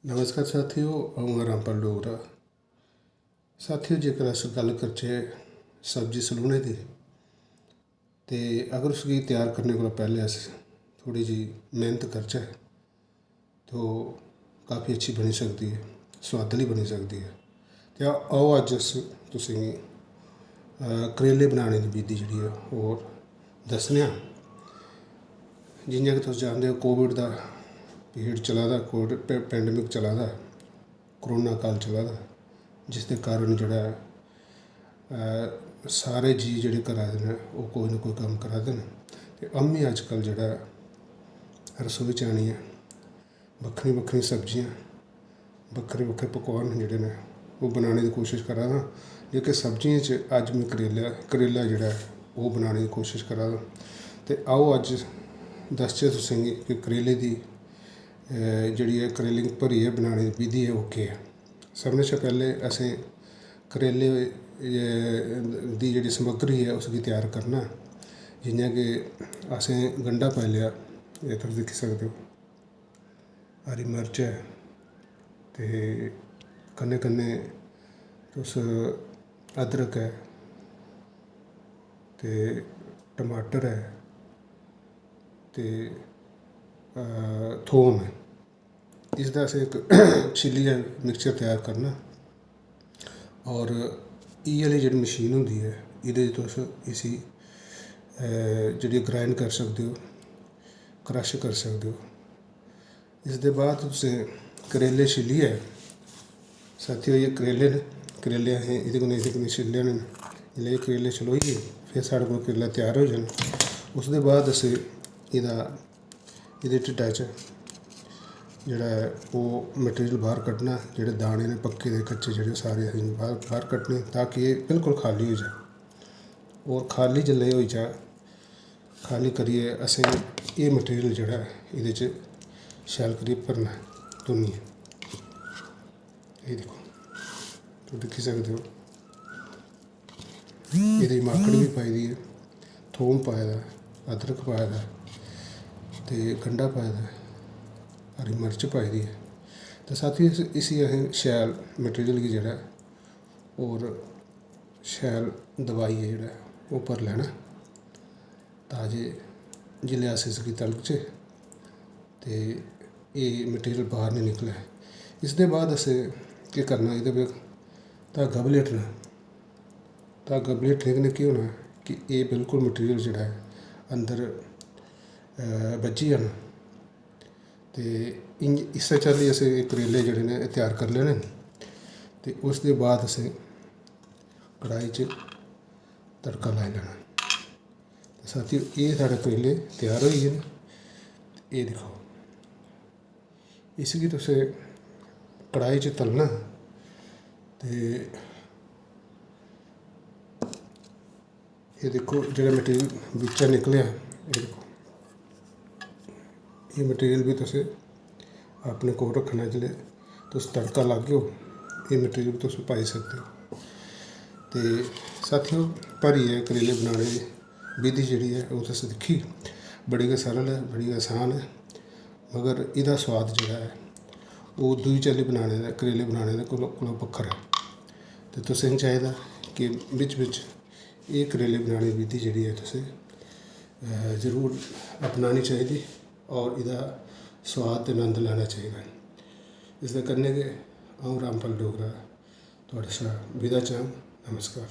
नमस्कार साथियों, अऊं रामपाल डोगरा। साथियों, जेकर अस गल करचै सब्जी सलूने की, तो अगर उसकी तैयार करने को पहले अस थोड़ी जी मेहनत करचै तो काफ़ी अच्छी बनी सकती है, स्वादली बनी सकती है। तो आओ अज अस तुसेंगी करेले बनाने की विधि जी है वो दस्सने आं। जियां कि तुस जानते हो, कोविड का पीरियड चला दा, कोविड पैंडमिक चला दा, करोना काल चला दा, जिसके कारण जोड़ा सारे जी जोड़े करा दे न वो कोई ना कोई कम्म करा दे न। ते अम्मी अजकल जोड़ा रसोई च आनियै बक्खरी बक्खरी सब्जियां, बक्खरे बक्खरे पकवान जोड़े न वो बनाने की कोशिश करा दा। जेह्के सब्जियें च अज्ज मैं करेला जोड़ा वो बनाने की कोशिश करा दा। ते आओ अज्ज दसचै तुसेंगी कि करेले दी जिहड़ी है करेले गी भरियै बनाने दी विधि है ओह् केह् है। सभनें शा पैह्ले असें करेले दी जिहड़ी समग्री है उसगी तैयार करना। जियां कि असें गंढा पाई लेआ, एह् तुस दिक्खी सकदे हो, हरी मर्च है, ते कन्नै कन्नै तुस अदरक है, ते टमाटर है, ते थोम है। इसदा असें इक छिल्लियै मिक्सचर तैयार करना। और इ'यै जेही जेह्ड़ी मशीन होंदी है एह्दे च तुस इसी जेह्ड़ी ग्राइंड करी सकदे हो, क्रश करी सकदे हो। इसदे बाद तुसें करेले छिल्लियै, साथियों ये करेले न, करेले असें एह्दे कन्नै छिल्लने न। जेल्लै एह् करेले छलोई गे फिर साढ़े कोल करेला त्यार हो जाना। उसदे बाद असें एह्दे ढिड्डा च जेह्ड़ा है वो मटीरियल बाहर कड्ढना, जेह्ड़े दाने ने पक्के दे कच्चे जेह्ड़े सारे असें बाहर कड्ढने ताकि एह् बिल्कुल खाली हो जाए। और खाली जेल्लै होई जा, खाली करियै असें एह् मटीरियल जेह्ड़ा ऐ एह्दे च शैल करियै भरना है धुनियै। एह् दिक्खो, तुस दिक्खी सकदे हो, एह्दे च माकड़ बी पाई दी है, थोम पाए दा, अदरक पाए दा, ते गंढा पाए दा, हरी मर्च पाई दी है। तो साथियों इसी असें शैल मटीरियल गी जेह्ड़ा और शैल दबाइयै जेह्ड़ा ओह् भरी लैना, ताजे जेल्लै अस इसगी तलचै ते एह् मटीरियल बाहर निं निकलै। इसदे बाद असें केह् करना, एह्दे पर धागा बलेटना। धागा बलेटने कन्नै केह् होना कि एह् बिल्कुल मटीरियल जेह्ड़ा ऐ अंदर बज्झी जाना। ते इस्सै चाल्ली असें करेले जेह्ड़े न त्यार करी लैने न। ते उसदे बाद असें कढ़ाई च तड़का लाई लैना। ते साथियों एह् साढ़े करेले त्यार होई गे न। एह् दिक्खो, इसगी तुसें कढ़ाई च तलना। ते एह् दिक्खो जेह्ड़ा मटीरियल बिच्चा निकलेआ, एह् दिक्खो, एह् मटीरियल भी तुसें अपने कोल रखना। जिसलै तुस तड़का लाग्गेओ एह् मटीरियल तुस पाई सकदे हो। ते साथियों भरियै करेले बनाने दी विधि जेह्ड़ी ऐ ओह् तुसें दिक्खी, बड़ी गै सरल है, बड़ी गै आसान है, मगर एह्दा सोआद जेह्ड़ा ऐ ओह् दूई चाल्ली बनाने दा, करेले बनाने दे कोला बक्खरा ऐ। ते तुसें चाहिदा कि बिच्च बिच्च एह् करेले बनाने दी विधि जेह्ड़ी ऐ तुसें जरूर अपनानी चाहिदी और एह्दा सोआद ते नंद लैना चाहिदा। इसदे कन्नै गै अ'ऊं रामपाल डोगरा थुआढ़े शा विदा चांह्ग। नमस्कार।